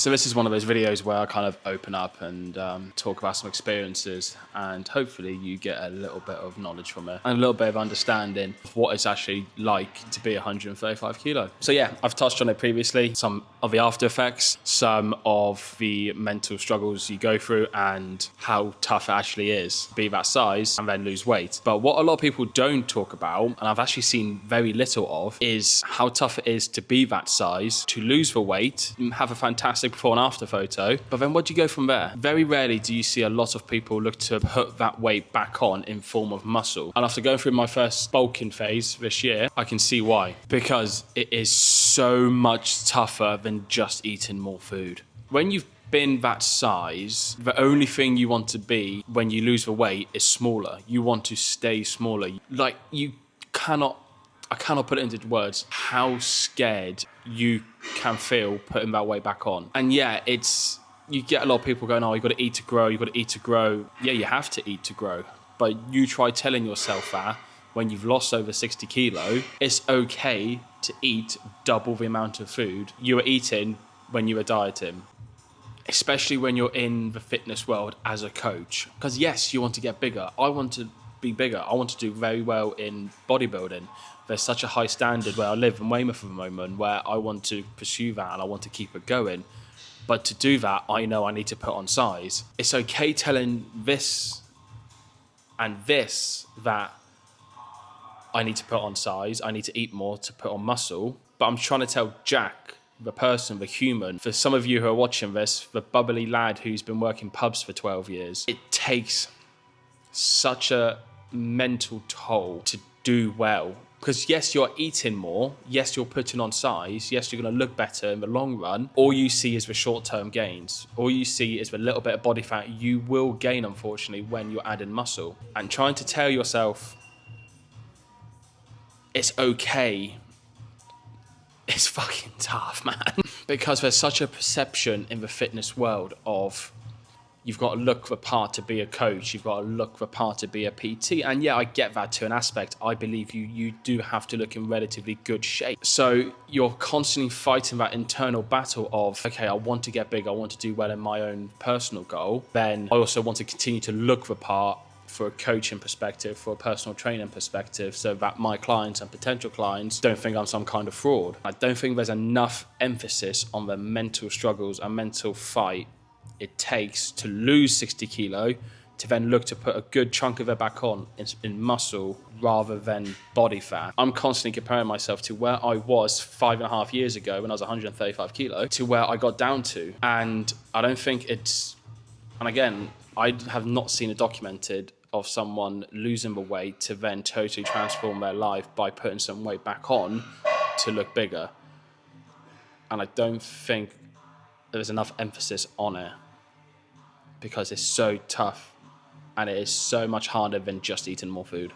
So this is one of those videos where I kind of open up and talk about some experiences, and hopefully you get a little bit of knowledge from it and a little bit of understanding of what it's actually like to be 135 kilo. So yeah, I've touched on it previously, some of the after effects, some of the mental struggles you go through and how tough it actually is to be that size and then lose weight. But what a lot of people don't talk about, and I've actually seen very little of, is how tough it is to be that size, to lose the weight, have a fantastic before and after photo, but then what do you go from there? Very rarely do you see a lot of people look to put that weight back on in form of muscle. And after going through my first bulking phase this year, I can see why. Because it is so much tougher than just eating more food. When you've been that size, the only thing you want to be when you lose the weight is smaller. You want to stay smaller. Like, I cannot put it into words how scared you can feel putting that weight back on. And yeah, you get a lot of people going, oh, you got to eat to grow, you got to eat to grow. Yeah, you have to eat to grow. But you try telling yourself that when you've lost over 60 kilo, it's okay to eat double the amount of food you were eating when you were dieting. Especially when you're in the fitness world as a coach. Because yes, you want to get bigger. I want to be bigger. I want to do very well in bodybuilding. There's such a high standard where I live in Weymouth at the moment where I want to pursue that and I want to keep it going. But to do that, I know I need to put on size. It's okay telling this and this that I need to put on size, I need to eat more to put on muscle. But I'm trying to tell Jack, the person, the human, for some of you who are watching this, the bubbly lad who's been working pubs for 12 years, it takes such a mental toll to do well. Because yes, you're eating more, yes, you're putting on size, yes, you're going to look better in the long run. All you see is the short-term gains. All you see is the little bit of body fat you will gain, unfortunately, when you're adding muscle. And trying to tell yourself it's okay, it's fucking tough, man. Because there's such a perception in the fitness world of you've got to look the part to be a coach. You've got to look the part to be a PT. And yeah, I get that to an aspect. I believe you do have to look in relatively good shape. So you're constantly fighting that internal battle of, okay, I want to get big. I want to do well in my own personal goal. Then I also want to continue to look the part for a coaching perspective, for a personal training perspective, so that my clients and potential clients don't think I'm some kind of fraud. I don't think there's enough emphasis on the mental struggles and mental fight it takes to lose 60 kilo to then look to put a good chunk of it back on in muscle rather than body fat. I'm constantly comparing myself to where I was 5.5 years ago when I was 135 kilo to where I got down to. And I don't think it's, and again, I have not seen it documented of someone losing the weight to then totally transform their life by putting some weight back on to look bigger. And I don't think there's enough emphasis on it because it's so tough and it is so much harder than just eating more food.